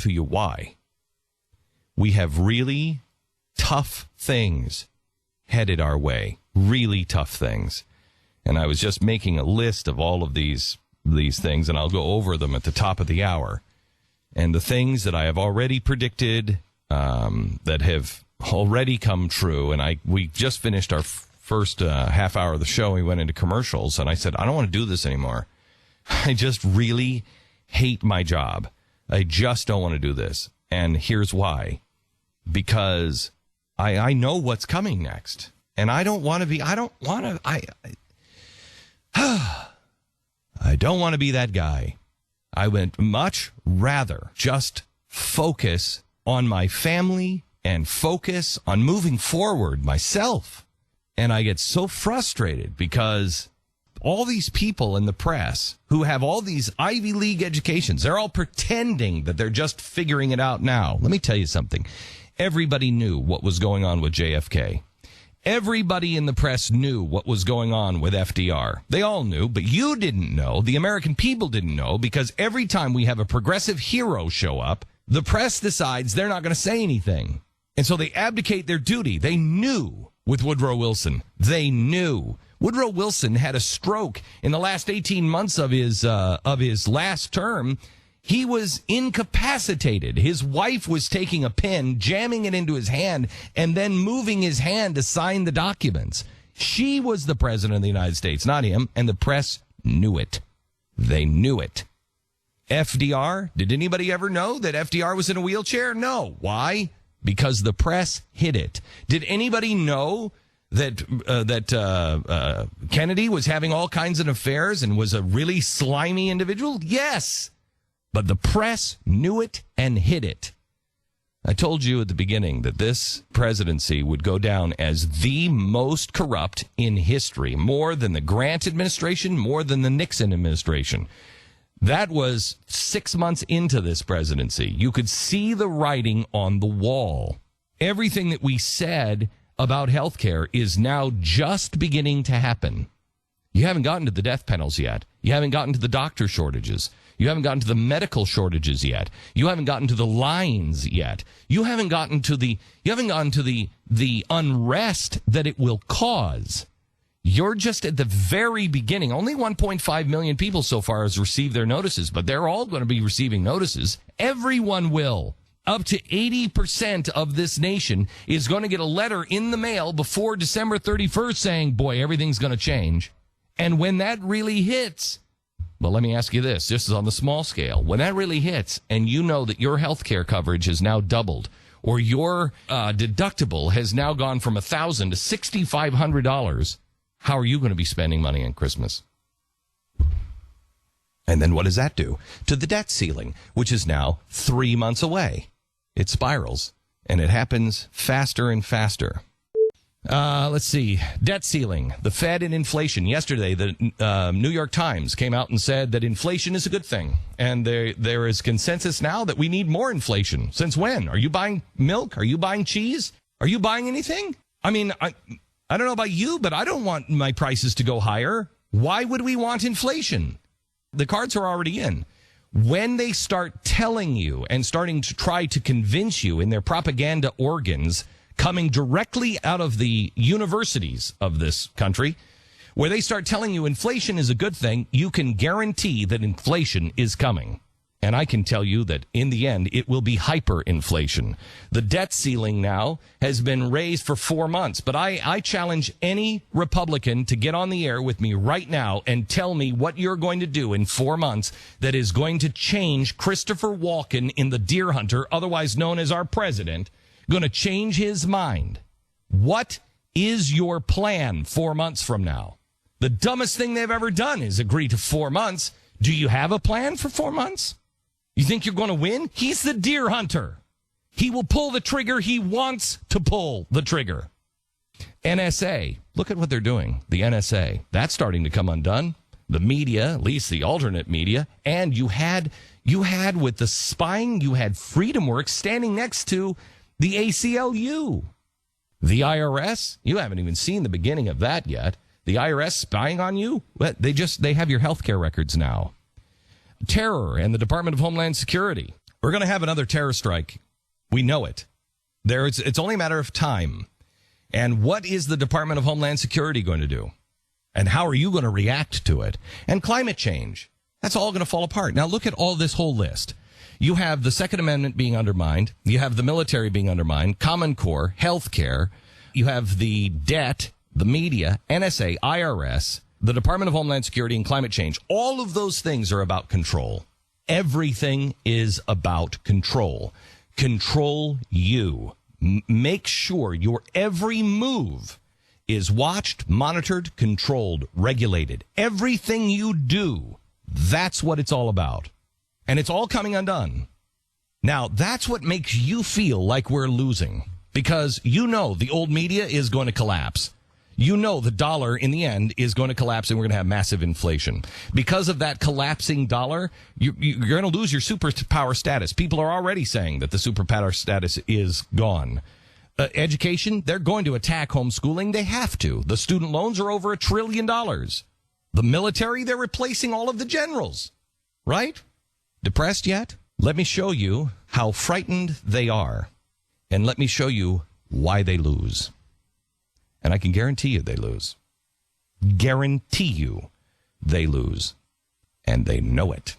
to you why. We have really tough things headed our way. Really tough things. And I was just making a list of all of these things, and I'll go over them at the top of the hour. And the things that I have already predicted, that have already come true. And we just finished our first half hour of the show. We went into commercials, and I said, I don't want to do this anymore. I just really hate my job. I just don't want to do this. And here's why. Because I know what's coming next. And I don't want to be, I don't want to be that guy. I would much rather just focus on my family and focus on moving forward myself. And I get so frustrated because all these people in the press who have all these Ivy League educations, they're all pretending that they're just figuring it out now. Let me tell you something. Everybody knew what was going on with JFK. Everybody in the press knew what was going on with FDR. They all knew, but you didn't know. The American people didn't know, because every time we have a progressive hero show up, the press decides they're not going to say anything. And so they abdicate their duty. They knew with Woodrow Wilson. They knew. Woodrow Wilson had a stroke in the last 18 months of his last term. He was incapacitated. His wife was taking a pen, jamming it into his hand, and then moving his hand to sign the documents. She was the president of the United States, not him, and the press knew it. They knew it. FDR, did anybody ever know that FDR was in a wheelchair? No. Why? Because the press hid it. Did anybody know that Kennedy was having all kinds of affairs and was a really slimy individual? Yes. But the press knew it and hid it. I told you at the beginning that this presidency would go down as the most corrupt in history, more than the Grant administration, more than the Nixon administration. That was 6 months into this presidency. You could see the writing on the wall. Everything that we said about health care is now just beginning to happen. You haven't gotten to the death penalties yet. You haven't gotten to the doctor shortages. You haven't gotten to the medical shortages yet. You haven't gotten to the lines yet. You haven't gotten to the unrest that it will cause. You're just at the very beginning. Only 1.5 million people so far has received their notices, but they're all going to be receiving notices. Everyone will. Up to 80% of this nation is going to get a letter in the mail before December 31st saying, boy, everything's going to change. And when that really hits, well, let me ask you this, just on the small scale. When that really hits and you know that your health care coverage has now doubled, or your deductible has now gone from $1,000 to $6,500, how are you going to be spending money on Christmas? And then what does that do to the debt ceiling, which is now 3 months away? It spirals, and it happens faster and faster. Let's see. Debt ceiling, the Fed, and inflation. Yesterday, the New York Times came out and said that inflation is a good thing. And there is consensus now that we need more inflation. Since when? Are you buying milk? Are you buying cheese? Are you buying anything? I mean, I don't know about you, but I don't want my prices to go higher. Why would we want inflation? The cards are already in. When they start telling you and starting to try to convince you in their propaganda organs coming directly out of the universities of this country, where they start telling you inflation is a good thing, you can guarantee that inflation is coming. And I can tell you that in the end, it will be hyperinflation. The debt ceiling now has been raised for 4 months. But I challenge any Republican to get on the air with me right now and tell me what you're going to do in 4 months that is going to change Christopher Walken in The Deer Hunter, otherwise known as our president, going to change his mind. What is your plan 4 months from now? The dumbest thing they've ever done is agree to 4 months. Do you have a plan for 4 months? You think you're going to win? He's the deer hunter. He will pull the trigger he wants to pull the trigger. NSA, look at what they're doing. The NSA, that's starting to come undone. The media, at least the alternate media, and you had with the spying, you had FreedomWorks standing next to the ACLU. The IRS, you haven't even seen the beginning of that yet. The IRS spying on you? They have your health care records now. Terror and the Department of Homeland Security. We're going to have another terror strike. We know it. It's only a matter of time. And what is the Department of Homeland Security going to do? And how are you going to react to it? And climate change. That's all going to fall apart. Now look at all this whole list. You have the Second Amendment being undermined. You have the military being undermined. Common Core, health care. You have the debt, the media, NSA, IRS, the Department of Homeland Security, and climate change. All of those things are about control. Everything is about control. Control you. Make sure your every move is watched, monitored, controlled, regulated. Everything you do, that's what it's all about. And it's all coming undone. Now, that's what makes you feel like we're losing. Because you know the old media is going to collapse. You know the dollar, in the end, is going to collapse and we're going to have massive inflation. Because of that collapsing dollar, you're going to lose your superpower status. People are already saying that the superpower status is gone. Education, they're going to attack homeschooling. They have to. The student loans are over $1 trillion. The military, they're replacing all of the generals. Right? Depressed yet? Let me show you how frightened they are. And let me show you why they lose. And I can guarantee you they lose. Guarantee you they lose. And they know it.